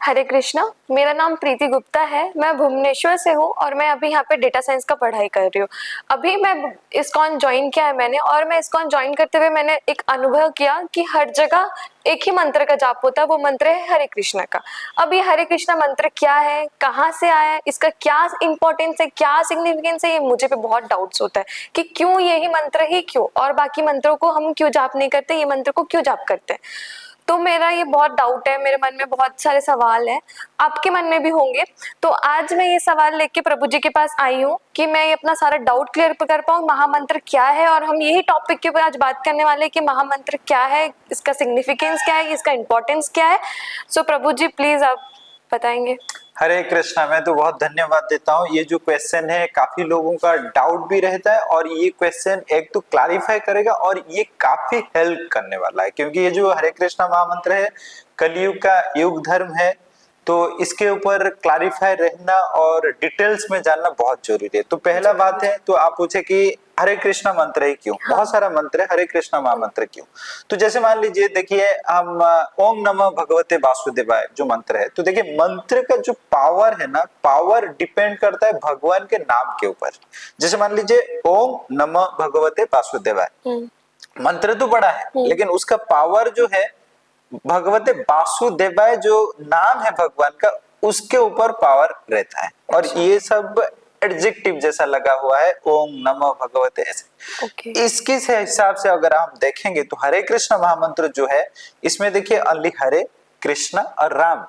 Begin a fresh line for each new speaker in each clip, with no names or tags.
हरे कृष्णा। मेरा नाम प्रीति गुप्ता है। मैं भुवनेश्वर से हूँ और मैं अभी यहाँ पे डेटा साइंस का पढ़ाई कर रही हूँ। अभी मैं इस्कॉन ज्वाइन किया है मैंने, और मैं इस्कॉन ज्वाइन करते हुए मैंने एक अनुभव किया कि हर जगह एक ही मंत्र का जाप होता है, वो मंत्र है हरे कृष्णा का। अब ये हरे कृष्णा मंत्र क्या है, कहाँ से आया है, इसका क्या इंपॉर्टेंस है, क्या सिग्निफिकेंस है, ये मुझे पे बहुत डाउट्स होता है कि क्यों यही मंत्र ही क्यों, और बाकी मंत्रों को हम क्यों जाप नहीं करते, ये मंत्र को क्यों जाप करते हैं। तो मेरा ये बहुत डाउट है, मेरे मन में बहुत सारे सवाल हैं, आपके मन में भी होंगे। तो आज मैं ये सवाल लेके प्रभु जी के पास आई हूँ कि मैं ये अपना सारा डाउट क्लियर कर पाऊँ, महामंत्र क्या है। और हम यही टॉपिक के ऊपर आज बात करने वाले हैं कि महामंत्र क्या है, इसका सिग्निफिकेंस क्या है, इसका इंपॉर्टेंस क्या है। सो प्रभु जी प्लीज आप बताएंगे।
हरे कृष्णा। मैं तो बहुत धन्यवाद देता हूँ। ये जो क्वेश्चन है काफी लोगों का डाउट भी रहता है, और ये क्वेश्चन एक तो क्लैरिफाई करेगा और ये काफी हेल्प करने वाला है, क्योंकि ये जो हरे कृष्णा महामंत्र है कलयुग का युग धर्म है, तो इसके ऊपर क्लैरिफाई रहना और डिटेल्स में जानना बहुत जरूरी है। तो पहला बात है, तो आप पूछे कि हरे कृष्णा मंत्र है क्यों। बहुत सारा मंत्र है, हरे कृष्णा महामंत्र क्यों। तो जैसे मान लीजिए, देखिए हम ओम नमः भगवते वासुदेवाय जो मंत्र है, तो देखिए मंत्र का जो पावर है ना, पावर डिपेंड करता है भगवान के नाम के ऊपर। जैसे मान लीजिए ओम नमः भगवते वासुदेवाय, मंत्र तो बड़ा है लेकिन उसका पावर जो है भगवते वासुदेवाय जो नाम है भगवान का, उसके ऊपर पावर रहता है। और ये सब एडजेक्टिव जैसा लगा हुआ है, ओम नमः भगवते ऐसे। इसके हिसाब से अगर हम देखेंगे तो हरे कृष्ण महामंत्र जो है, इसमें देखिए ओनली हरे कृष्णा और राम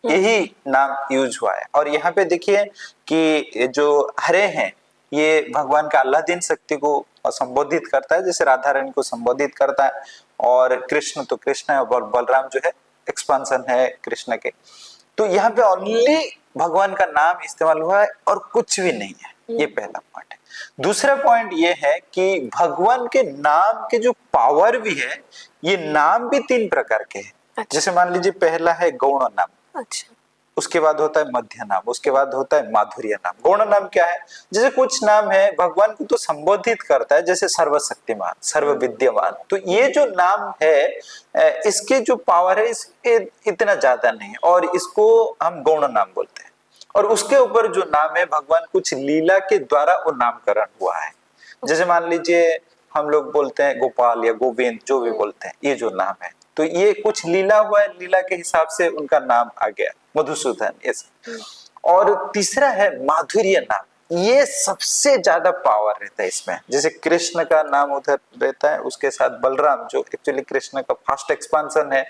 यही नाम यूज हुआ है। और यहाँ पे देखिए कि जो हरे हैं ये भगवान का अल्लादीन शक्ति को संबोधित करता है, जैसे राधा रानी को संबोधित करता है। और कृष्ण तो कृष्ण है, और बलराम जो है एक्सपांशन है कृष्ण के। तो यहाँ पे ओनली भगवान का नाम इस्तेमाल हुआ है और कुछ भी नहीं है। ये पहला पॉइंट है। दूसरा पॉइंट ये है कि भगवान के नाम के जो पावर भी है, ये नाम भी 3 प्रकार के हैं। अच्छा। जैसे मान लीजिए पहला है गौण नाम। अच्छा। उसके बाद होता है मध्य नाम, उसके बाद होता है माधुर्य नाम। गौण नाम क्या है? जैसे कुछ नाम है भगवान को तो संबोधित करता है, जैसे सर्वशक्तिमान, सर्व विद्यमान। तो ये जो नाम है इसके जो पावर है इसके इतना ज्यादा नहीं है, और इसको हम गौण नाम बोलते हैं। और उसके ऊपर जो नाम है भगवान कुछ लीला के द्वारा वो नामकरण हुआ है। जैसे मान लीजिए हम लोग बोलते हैं गोपाल या गोविंद, जो भी बोलते हैं, ये जो नाम है तो ये कुछ लीला हुआ है, लीला के हिसाब से उनका नाम आ गया, मधुसूदन ऐसा। और तीसरा है माधुर्य नाम। ये सबसे ज्यादा पावर रहता है इसमें। जैसे कृष्ण का नाम उधर रहता है, उसके साथ बलराम जो एक्चुअली कृष्ण का फास्ट एक्सपांशन है,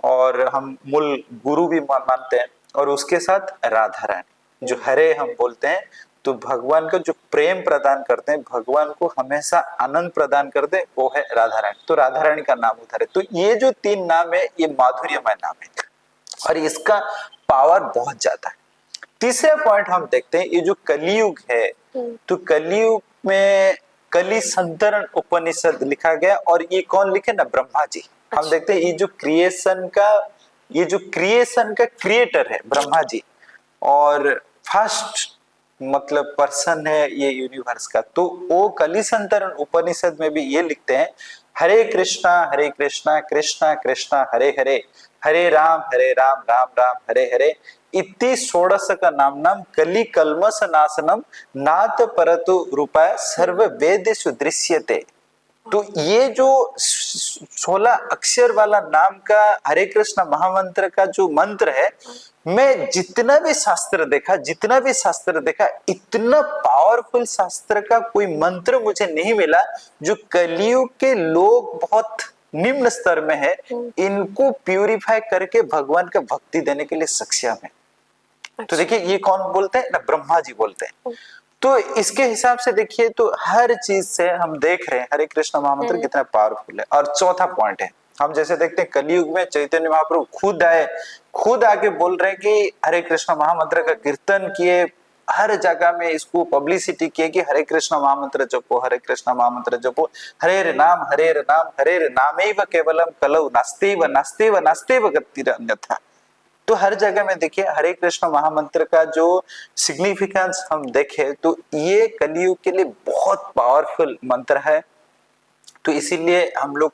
और हम मूल गुरु भी मानते हैं। और उसके साथ राधा रानी जो हरे हम बोलते हैं, तो भगवान का जो प्रेम प्रदान करते हैं, भगवान को हमेशा आनंद प्रदान करते हैं, वो है राधा रानी। तो राधा रानी का नाम उधर है। तो ये जो 3 नाम है ये माधुर्यमय नाम है, और इसका पावर बहुत ज्यादा है। तीसरा पॉइंट हम देखते हैं, ये जो कलियुग है, तो कलियुग में कलि संतरण उपनिषद लिखा गया, और ये कौन लिखे ना, ब्रह्मा जी। हम देखते हैं ये जो क्रिएशन का क्रिएटर है ब्रह्मा जी, और फर्स्ट मतलब पर्सन है ये यूनिवर्स का। तो वो कलि संतरण उपनिषद में भी ये लिखते हैं, हरे कृष्णा कृष्णा कृष्णा हरे हरे, हरे राम राम राम हरे हरे, इति षोडश का नाम कलि कल्मष नाशनम नाथ परतु रूपाय सर्व वेदेषु दृश्यते। तो ये जो 16 अक्षर वाला नाम का हरे कृष्ण महामंत्र का जो मंत्र है, मैं जितना भी शास्त्र देखा, इतना पावरफुल शास्त्र का कोई मंत्र मुझे नहीं मिला जो कलियुग के लोग बहुत निम्न स्तर में है, इनको प्यूरिफाई करके भगवान का भक्ति देने के लिए सक्षम है। तो देखिए ये कौन बोलते हैं ना, ब्रह्मा जी बोलते हैं। तो इसके हिसाब से देखिए, तो हर चीज से हम देख रहे हैं हरे कृष्ण महामंत्र कितना पावरफुल है। और चौथा पॉइंट है, हम जैसे देखते हैं कलियुग में चैतन्य महाप्रभु खुद आके बोल रहे हैं कि हरे कृष्ण महामंत्र का कीर्तन किए, हर जगह में इसको पब्लिसिटी किए कि हरे कृष्ण महामंत्र जपो, हरे कृष्ण महामंत्र जपो, हरे नामैव केवलम कलौ नास्तेव गतिरन्यथा। तो हर जगह में देखिए हरे कृष्ण महामंत्र का जो सिग्निफिकेंस हम देखें, तो ये कलियुग के लिए बहुत पावरफुल मंत्र है। तो इसीलिए हम लोग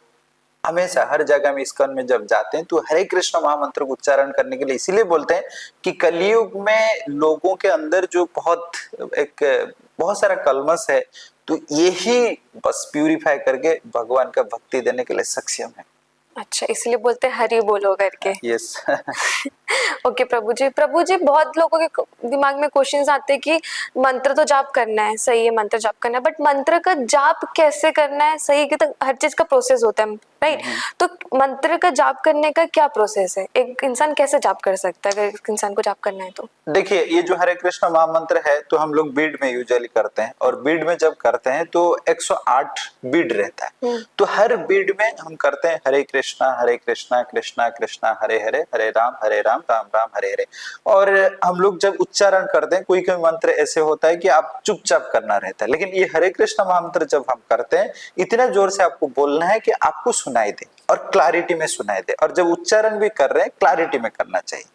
हमेशा हर जगह में इस्कॉन में जब जाते हैं तो हरे कृष्ण महामंत्र को उच्चारण करने के लिए इसीलिए बोलते हैं कि कलयुग में लोगों के अंदर जो बहुत सारा कलमश है, तो यही बस प्यूरिफाई करके भगवान का भक्ति देने के लिए सक्षम है।
अच्छा, इसलिए बोलते हैं हरि बोलो करके।
यस।
ओके प्रभु जी बहुत लोगों के दिमाग में क्वेश्चंस आते हैं कि मंत्र तो जाप करना है, सही है, मंत्र जाप करना है, बट मंत्र का जाप कैसे करना है, सही है, तो हर चीज का प्रोसेस होता है, राइट? तो मंत्र का जाप करने का क्या प्रोसेस है? एक इंसान कैसे जाप कर सकता है अगर एक इंसान को जाप करना है तो?
देखिए, ये जो हरे कृष्ण महामंत्र है तो हम लोग बीड में यूजुअली करते हैं, और बीड में जब करते हैं तो 108 बीड रहता है। तो हर बीड में हम करते हैं हरे कृष्णा कृष्णा कृष्णा हरे हरे, हरे राम राम राम हरे हरे। और हम लोग जब उच्चारण करते हैं, कोई कोई मंत्र ऐसे होता है कि आप चुपचाप करना रहता है, लेकिन ये हरे कृष्ण महामंत्र जब हम करते हैं, इतना जोर से आपको बोलना है कि आपको सुनाई दे और क्लैरिटी में सुनाई दे, और जब उच्चारण भी कर रहे हैं क्लैरिटी में करना चाहिए।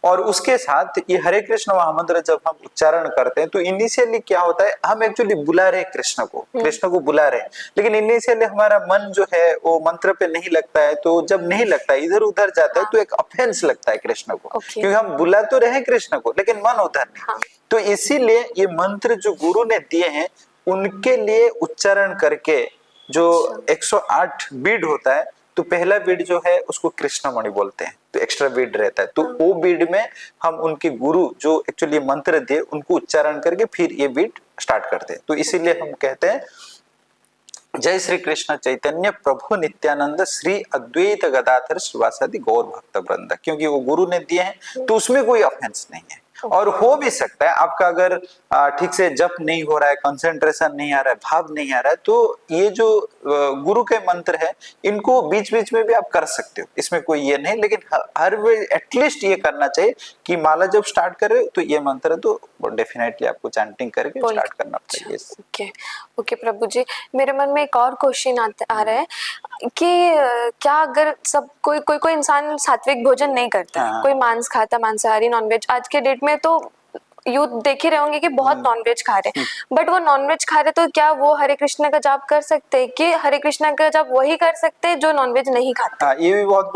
और उसके साथ ये हरे कृष्ण महामंत्र जब हम उच्चारण करते हैं तो इनिशियली क्या होता है, हम एक्चुअली बुला रहे हैं कृष्ण को बुला रहे हैं, लेकिन इनिशियली हमारा मन जो है वो मंत्र पे नहीं लगता है। तो जब नहीं लगता है, इधर उधर जाता है, तो एक ऑफेंस लगता है कृष्ण को, क्योंकि हम बुला तो रहे कृष्ण को लेकिन मन उधर नहीं। तो इसीलिए ये मंत्र जो गुरु ने दिए हैं उनके लिए उच्चारण करके जो 108 बीड होता है, तो पहला बीड जो है उसको कृष्णमणि बोलते हैं, तो एक्स्ट्रा बीड रहता है। तो वो बीड में हम उनके गुरु जो एक्चुअली मंत्र दिए उनको उच्चारण करके फिर ये बीड स्टार्ट करते हैं। तो इसीलिए हम कहते हैं जय श्री कृष्ण चैतन्य प्रभु नित्यानंद श्री अद्वैत गदाधर श्रीवासादि गौर भक्त वृंद, क्योंकि वो गुरु ने दिए हैं तो उसमें कोई ऑफेंस नहीं है। और हो भी सकता है आपका अगर ठीक से जप नहीं हो रहा है, कंसंट्रेशन नहीं आ रहा है, भाव नहीं आ रहा है, तो ये जो गुरु के मंत्र है इनको बीच बीच में भी आप कर सकते हो, इसमें कोई ये नहीं, लेकिन हर वे एटलीस्ट ये करना चाहिए कि माला जब स्टार्ट करे तो ये मंत्र तो डेफिनेटली आपको चैंटिंग करके स्टार्ट करना चाहिए।
ओके ओके प्रभु जी, मेरे मन में एक और क्वेश्चन आ रहा है कि क्या अगर सब कोई इंसान सात्विक भोजन नहीं करता, कोई मांस खाता, मांसाहारी, नॉनवेज, आज के डेट में तो यूथ देख ही रहे होंगे कि बहुत नॉनवेज खा रहे हैं, बट वो नॉनवेज खा रहे तो क्या वो हरे कृष्ण का जाप कर सकते हैं कि हरे कृष्ण का जाप वही कर सकते हैं जो नॉनवेज नहीं खाते?
हाँ, ये भी बहुत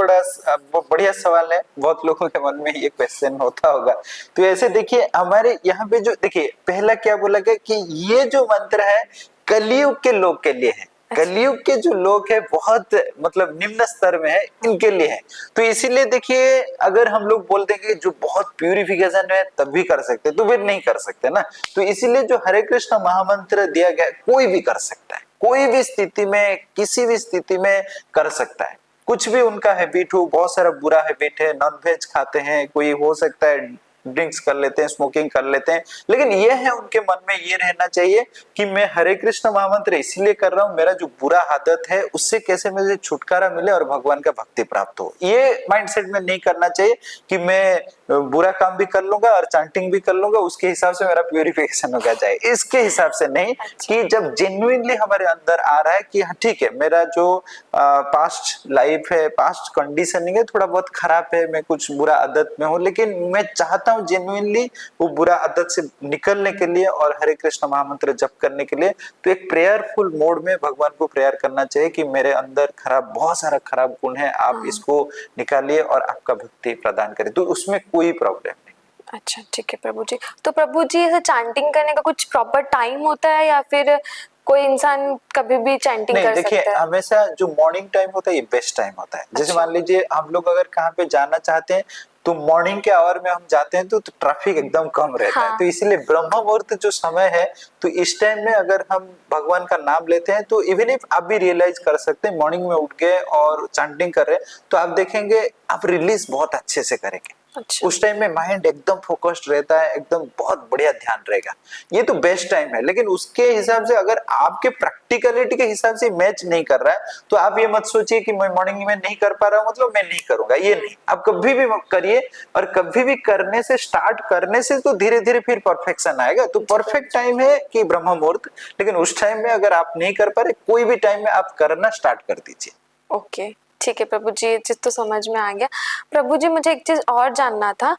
बढ़िया सवाल है, बहुत लोगों के मन में ये क्वेश्चन होता होगा। तो ऐसे देखिए, हमारे यहाँ पे जो देखिए पहला क्या बोला गया कि ये जो मंत्र है कलयुग के लोग के लिए है, कलयुग के जो लोग हैं बहुत मतलब निम्न स्तर में है, इनके लिए है। तो इसीलिए देखिए, अगर हम लोग बोल देंगे जो बहुत प्यूरिफिकेशन है तब भी कर सकते तो फिर नहीं कर सकते ना। तो इसीलिए जो हरे कृष्ण महामंत्र दिया गया कोई भी कर सकता है, कोई भी स्थिति में किसी भी स्थिति में कर सकता है। कुछ भी उनका हैबिट हो, बहुत सारा बुरा हैबिट है, नॉनवेज खाते हैं, कोई हो सकता है ड्रिंक्स कर लेते हैं, स्मोकिंग कर लेते हैं, लेकिन ये है उनके मन में ये रहना चाहिए कि मैं हरे कृष्ण महामंत्र इसलिए कर रहा हूँ, मेरा जो बुरा आदत है उससे कैसे मुझे छुटकारा मिले और भगवान का भक्ति प्राप्त हो। ये माइंडसेट में नहीं करना चाहिए कि मैं बुरा काम भी कर लूंगा और चांटिंग भी कर लूंगा, उसके हिसाब से मेरा प्यूरिफिकेशन हो जाए, इसके हिसाब से नहीं। कि जब जेन्युइनली हमारे अंदर आ रहा है कि हाँ ठीक है, मेरा जो पास्ट लाइफ है, पास्ट कंडीशनिंग है, थोड़ा बहुत खराब है, मैं कुछ बुरा आदत में हूँ, लेकिन मैं चाहता हूँ जेन्युइनली वो बुरा आदत से निकलने के लिए और हरे कृष्ण महामंत्र जप करने के लिए, तो एक प्रेयरफुल मोड में भगवान को प्रेयर करना चाहिए कि मेरे अंदर बहुत सारा खराब गुण है, आप इसको निकालिए और आपका भक्ति प्रदान करें, तो उसमें कोई प्रॉब्लम नहीं।
अच्छा ठीक है प्रभु जी। तो प्रभु जी ऐसे चैंटिंग करने का कुछ प्रॉपर टाइम होता है या फिर कोई इंसान कभी भी चैंटिंग कर सकता है?
देखिए, हमेशा जो मॉर्निंग टाइम होता है ये बेस्ट टाइम होता है। जैसे मान लीजिए हम लोग अगर कहाँ पे जाना चाहते हैं तो मॉर्निंग के आवर में हम जाते हैं तो ट्रैफिक एकदम कम रहता है, तो इसीलिए ब्रह्म मुहूर्त जो समय है, तो इस टाइम में अगर हम भगवान का नाम लेते हैं तो इवन इफ आप भी रियलाइज कर सकते हैं, मॉर्निंग में उठ गए और चैंटिंग कर रहे हैं तो आप देखेंगे आप रिलीज बहुत अच्छे से करेंगे। अच्छा। उस टाइम में माइंड एकदम फोकस्ड रहता है, एकदम बहुत बढ़िया ध्यान रहेगा, ये तो बेस्ट टाइम है। लेकिन उसके हिसाब से अगर आपके प्रैक्टिकलिटी के हिसाब से मैच नहीं कर रहा है तो आप ये मत सोचिए कि मैं मॉर्निंग में नहीं कर पा रहा हूं मतलब मैं नहीं करूंगा, ये नहीं। आप कभी भी करिए, और कभी भी करने से, स्टार्ट करने से तो धीरे धीरे फिर परफेक्शन आएगा। तो परफेक्ट टाइम है कि ब्रह्म मुहूर्त, लेकिन उस टाइम में अगर आप नहीं कर पा रहे, कोई भी टाइम में आप करना स्टार्ट कर दीजिए।
ओके ठीक है प्रभु जी, ये चीज तो समझ में आ गया। प्रभु जी मुझे एक चीज और जानना था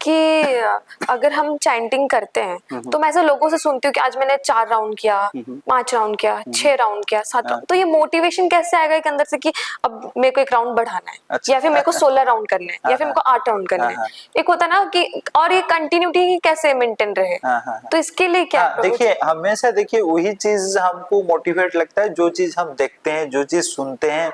कि अगर हम चैंटिंग करते हैं तो मैं ऐसे लोगों से सुनती हूँ कि आज मैंने 4 राउंड किया, 5 राउंड किया, 6 राउंड किया, 7 राउंड, तो ये मोटिवेशन कैसे आएगा एक अंदर से कि अब मेरे को एक राउंड बढ़ाना है,
अच्छा।
या फिर मेरे को 16 राउंड करने हैं, या फिर मेरे को 8 राउंड करने हैं। एक होता है ना कि, और ये कंटिन्यूटी कैसे मेंटेन रहे, तो इसके लिए क्या
हाँ, देखिए हमेशा देखिए वही चीज हमको मोटिवेट लगता है जो चीज हम देखते हैं, जो चीज सुनते हैं,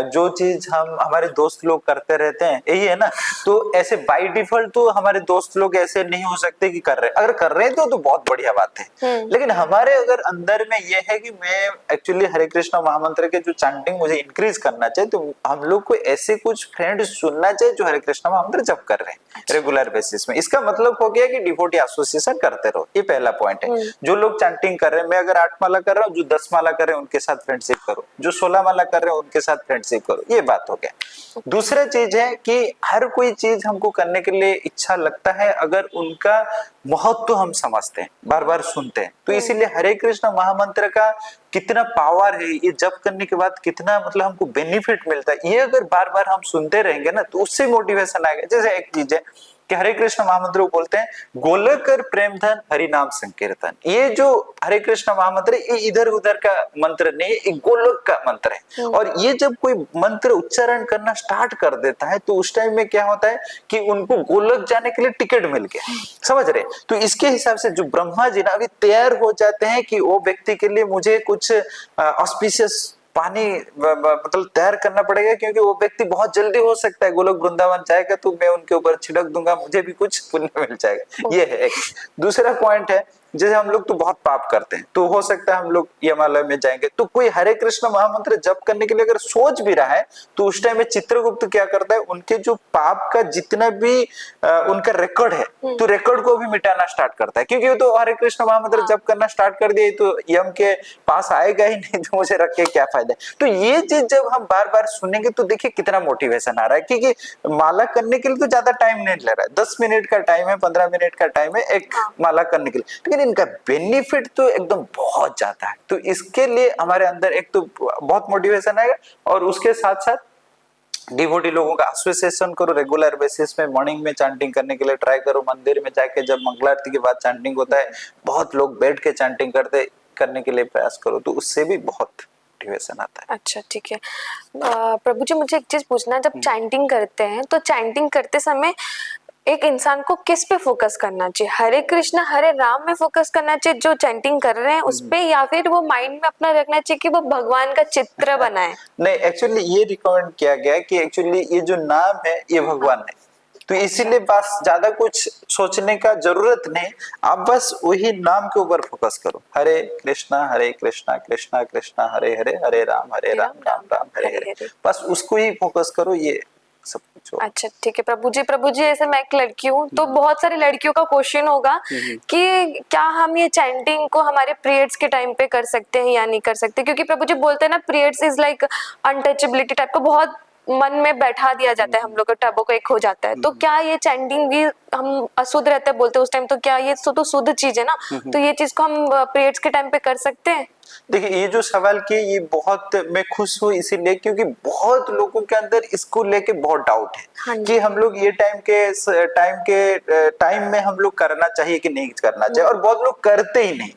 जो चीज हम हमारे दोस्त लोग करते रहते हैं, यही है ना। तो ऐसे बाय डिफॉल्ट तो हमारे दोस्त लोग ऐसे नहीं हो सकते कि कर रहे हैं, अगर कर रहे हैं तो बहुत बढ़िया बात है। लेकिन हमारे अगर अंदर में ये है कि मैं एक्चुअली हरे कृष्णा महामंत्र के जो चैंटिंग मुझे इंक्रीज करना चाहिए, तो हम लोग को ऐसे कुछ फ्रेंड्स चुनना चाहिए जो हरे कृष्णा महामंत्र जब कर रहे हैं रेगुलर बेसिस में। इसका मतलब हो गया कि डिवोटी एसोसिएशन करते रहो, ये पहला पॉइंट है। जो लोग चैंटिंग कर रहे हैं, मैं अगर 8 माला कर रहा हूँ, जो 10 माला कर रहे हैं उनके साथ फ्रेंडशिप करो, जो 16 माला कर रहे हैं उनके साथ फ्रेंडशिप करो, ये बात हो गया। दूसरा चीज है कि हर कोई चीज हमको करने के लिए इच्छा लगता है अगर उनका महत्व हम समझते हैं, बार बार सुनते हैं। तो इसीलिए हरे कृष्ण महामंत्र का कितना पावर है, ये जप करने के बाद कितना मतलब हमको बेनिफिट मिलता है, ये अगर बार बार हम सुनते रहेंगे ना तो उससे मोटिवेशन आएगा। जैसे एक चीज है कि हरे कृष्ण महामंत्र को बोलते हैं गोलक कर प्रेम धन हरि नाम संकीर्तन। ये जो हरे कृष्ण महामंत्र है ये इधर उधर का मंत्र नहीं, ये गोलक का मंत्र है। और ये जब कोई मंत्र उच्चारण करना स्टार्ट कर देता है तो उस टाइम में क्या होता है कि उनको गोलक जाने के लिए टिकट मिल गया, समझ रहे। तो इसके हिसाब से जो ब्रह्मा जी ना अभी तैयार हो जाते हैं कि वो व्यक्ति के लिए मुझे कुछ ऑस्पिशियस पानी मतलब तैयार करना पड़ेगा, क्योंकि वो व्यक्ति बहुत जल्दी हो सकता है गोलोक वृंदावन जाएगा तो मैं उनके ऊपर छिड़क दूंगा, मुझे भी कुछ पुण्य मिल जाएगा। ये है एक। दूसरा पॉइंट है जैसे हम लोग तो बहुत पाप करते हैं, तो हो सकता है हम लोग यमालय में जाएंगे, तो कोई हरे कृष्ण महामंत्र जप करने के लिए अगर सोच भी रहा है तो उस टाइम में चित्रगुप्त क्या करता है, उनके जो पाप का जितना भी उनका रिकॉर्ड है तो रिकॉर्ड को भी मिटाना स्टार्ट करता है, क्योंकि वो तो हरे कृष्ण महामंत्र जप करना स्टार्ट कर दिए तो यम के पास आएगा ही नहीं, तो मुझे रख के क्या फायदा है। तो ये चीज जब हम बार बार सुनेंगे तो देखिए कितना मोटिवेशन आ रहा है, क्योंकि माला करने के लिए तो ज्यादा टाइम नहीं ले रहा है, 10 मिनट का टाइम है, 15 मिनट का टाइम है एक माला करने के लिए, लेकिन इनका बेनिफिट तो एकदम बहुत ज्यादा है। तो इसके लिए हमारे अंदर एक तो बहुत मोटिवेशन आएगा, और उसके साथ साथ डिवोटी लोगों का एसोसिएशन करो, रेगुलर बेसिस में मॉर्निंग में चैंटिंग करने के लिए ट्राई करो, मंदिर में जाके जब मंगलारती के बाद चैंटिंग होता है बहुत लोग बैठ के चैंटिंग करने के लिए प्रयास करो, तो उससे भी बहुत मोटिवेशन आता है।
अच्छा ठीक है। प्रभु जी मुझे एक चीज पूछना है, जब चैंटिंग करते हैं तो चैंटिंग करते समय एक इंसान को किस पे फोकस करना चाहिए, हरे कृष्ण हरे राम में फोकस करना चाहिए जो चैंटिंग कर रहे हैं उस पे, या फिर वो माइंड में अपना रखना चाहिए कि वो भगवान का चित्र बनाए?
नहीं, एक्चुअली ये रिकमेंड किया गया है कि एक्चुअली ये जो नाम है ये भगवान है, तो इसीलिए बस ज्यादा कुछ सोचने का जरूरत नहीं, आप बस वही नाम के ऊपर फोकस करो, हरे कृष्णा कृष्णा कृष्णा हरे हरे, हरे राम राम राम हरे हरे, बस उसको ही फोकस करो, ये सब कुछ हो।
अच्छा ठीक है। प्रभु जी ऐसे मैं एक लड़की हूँ तो बहुत सारी लड़कियों का क्वेश्चन होगा कि क्या हम ये चैंटिंग को हमारे पीरियड्स के टाइम पे कर सकते हैं या नहीं कर सकते, क्योंकि प्रभु जी बोलते हैं ना periods is like untouchability type का, बहुत मन में बैठा दिया जाता है हम लोग का, टैबू को एक हो जाता है। तो क्या ये चैंटिंग भी हम अशुद्ध रहते हैं बोलते हैं उस टाइम, तो क्या ये तो शुद्ध चीज है ना, तो ये चीज को हम पीरियड्स के टाइम पे कर सकते हैं?
देखिए ये जो सवाल किए ये बहुत मैं खुश हूँ इसीलिए क्योंकि बहुत लोगों के अंदर इसको लेके बहुत डाउट है कि हम लोग ये टाइम में हम लोग करना चाहिए कि नहीं करना चाहिए, और बहुत लोग करते ही नहीं।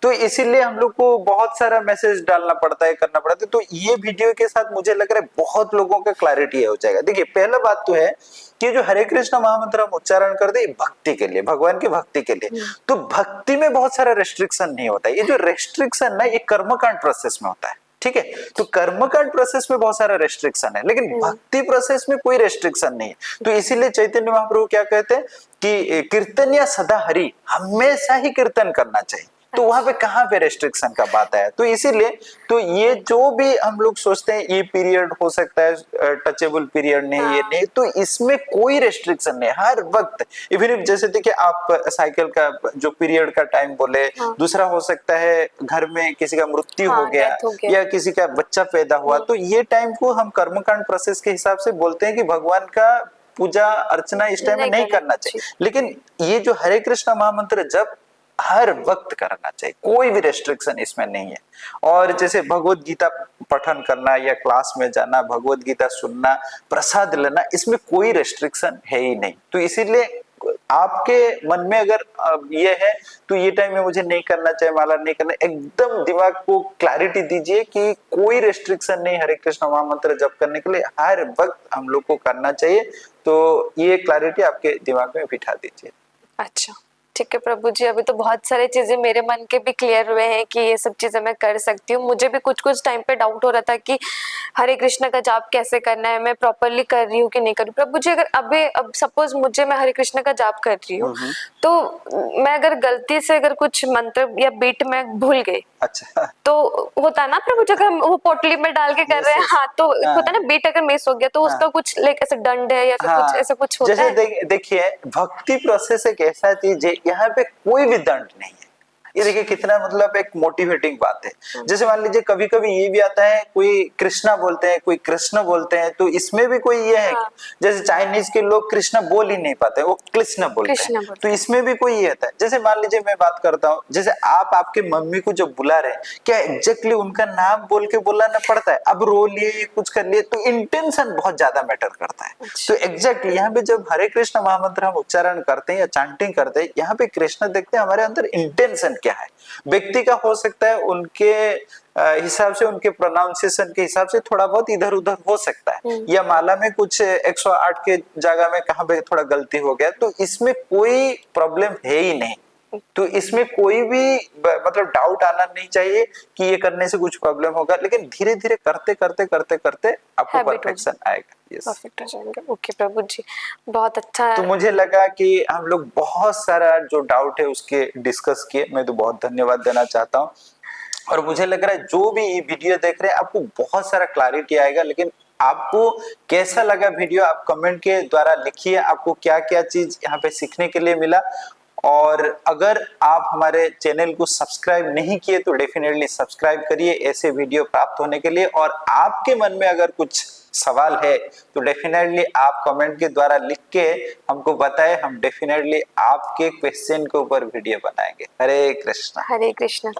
तो इसीलिए हम लोग को बहुत सारा मैसेज डालना पड़ता है, करना पड़ता है। तो ये वीडियो के साथ मुझे लग रहा है बहुत लोगों का क्लैरिटी हो जाएगा। देखिए पहला बात तो है कि जो हरे कृष्ण महामंत्र हम उच्चारण करते हैं भक्ति के लिए, भगवान की भक्ति के लिए, तो भक्ति में बहुत सारा रेस्ट्रिक्शन नहीं होता है। ये जो रेस्ट्रिक्शन ना ये कर्मकांड प्रोसेस में होता है, ठीक है। तो कर्मकांड प्रोसेस में बहुत सारा रेस्ट्रिक्शन है, लेकिन भक्ति प्रोसेस में कोई रेस्ट्रिक्शन नहीं है। तो इसीलिए चैतन्य महाप्रभु क्या कहते हैं कि कीर्तन या सदा हरि, हमेशा ही कीर्तन करना चाहिए। तो वहां पे कहाँ पे रेस्ट्रिक्शन का बात है? तो इसीलिए तो ये जो भी हम लोग सोचते हैं ये पीरियड हो सकता है टचेबल पीरियड नहीं, ये नहीं, तो इसमें कोई रेस्ट्रिक्शन नहीं, हर वक्त। इवन इफ जैसे देखिए आप साइकिल का जो पीरियड का टाइम बोले, दूसरा हो सकता है घर में किसी का मृत्यु हो गया या किसी का बच्चा पैदा हुआ, तो ये टाइम को हम कर्मकांड प्रोसेस के हिसाब से बोलते हैं कि भगवान का पूजा अर्चना इस टाइम में नहीं करना चाहिए। लेकिन ये जो हरे कृष्ण महामंत्र जब हर वक्त करना चाहिए, कोई भी रेस्ट्रिक्शन इसमें नहीं है। और जैसे भगवत गीता पठन करना या क्लास में जाना, भगवत गीता सुनना, प्रसाद लेना, इसमें कोई रेस्ट्रिक्शन है ही नहीं। तो इसीलिए आपके मन में अगर ये है तो ये टाइम में मुझे नहीं करना चाहिए, माला नहीं करना, एकदम दिमाग को क्लैरिटी दीजिए कि कोई रेस्ट्रिक्शन नहीं हरे कृष्ण महामंत्र जप करने के लिए, हर वक्त हम लोग को करना चाहिए। तो ये क्लैरिटी आपके दिमाग में बिठा दीजिए।
अच्छा ठीक है प्रभु जी, अभी तो बहुत सारी चीजें मेरे मन के भी क्लियर हुए हैं कि ये सब चीजें मैं कर सकती हूँ। मुझे भी कुछ कुछ टाइम पे डाउट हो रहा था कि हरे कृष्ण का जाप कैसे करना है, मैं प्रॉपरली कर रही हूँ कि नहीं कर रही हूँ। प्रभु जी अगर अब सपोज मैं हरे कृष्ण का जाप कर रही हूँ तो मैं अगर गलती से अगर कुछ मंत्र या बीट में भूल गई,
अच्छा,
तो होता है ना प्रभु जी, अगर हम वो पोटली में डाल के कर रहे हैं, हाँ तो होता है ना बीट अगर मिस हो गया तो उसका कुछ लाइक ऐसे दंड है या फिर कुछ ऐसा कुछ होता
जैसे
है?
देखिए भक्ति प्रोसेस एक ऐसा चीज है, यहाँ पे कोई भी दंड नहीं है। ये देखिए कितना मतलब एक मोटिवेटिंग बात है। जैसे मान लीजिए कभी कभी ये भी आता है, कोई कृष्णा बोलते हैं, कोई कृष्ण बोलते हैं, तो इसमें भी कोई ये है जैसे चाइनीज के लोग कृष्णा बोल ही नहीं पाते, वो कृष्ण बोलते हैं, तो इसमें भी कोई ये आता है। जैसे मान लीजिए मैं बात करता हूँ, जैसे आप आपके मम्मी को जब बुला रहे हैं, क्या एग्जैक्टली उनका नाम बोल के बुलाना पड़ता है? अब रो लिए कुछ कर लिए तो इंटेंशन बहुत ज्यादा मैटर करता है। तो एग्जैक्टली यहाँ पे जब हरे कृष्ण महामंत्र हम उच्चारण करते हैं या चैंटिंग करते हैं, यहाँ पे कृष्ण देखते हैं हमारे अंदर इंटेंशन क्या है। व्यक्ति का हो सकता है उनके हिसाब से, उनके प्रोनाउंसिएशन के हिसाब से थोड़ा बहुत इधर उधर हो सकता है, या माला में कुछ 108 के जगह में कहाँ पे थोड़ा गलती हो गया, तो इसमें कोई प्रॉब्लम है ही नहीं। तो इसमें कोई भी मतलब डाउट आना नहीं चाहिए कि ये करने से कुछ प्रॉब्लम होगा, लेकिन धीरे धीरे करते करते करते करते आपको परफेक्शन आएगा। यस,
परफेक्ट हो जाएंगे। ओके प्रभु जी, बहुत अच्छा है।
तो मुझे लगा कि हम लोग बहुत सारा जो डाउट है उसके डिस्कस किए, मैं तो बहुत धन्यवाद देना चाहता हूँ। और मुझे लग रहा है जो भी ये वीडियो देख रहे हैं आपको बहुत सारा क्लैरिटी आएगा। लेकिन आपको कैसा लगा वीडियो, आप कमेंट के द्वारा लिखिए, आपको क्या क्या चीज यहाँ पे सीखने के लिए मिला। और अगर आप हमारे चैनल को सब्सक्राइब नहीं किए तो डेफिनेटली सब्सक्राइब करिए ऐसे वीडियो प्राप्त होने के लिए। और आपके मन में अगर कुछ सवाल है तो डेफिनेटली आप कमेंट के द्वारा लिख के हमको बताएं, हम डेफिनेटली आपके क्वेश्चन के ऊपर वीडियो बनाएंगे। हरे कृष्णा।
हरे कृष्णा।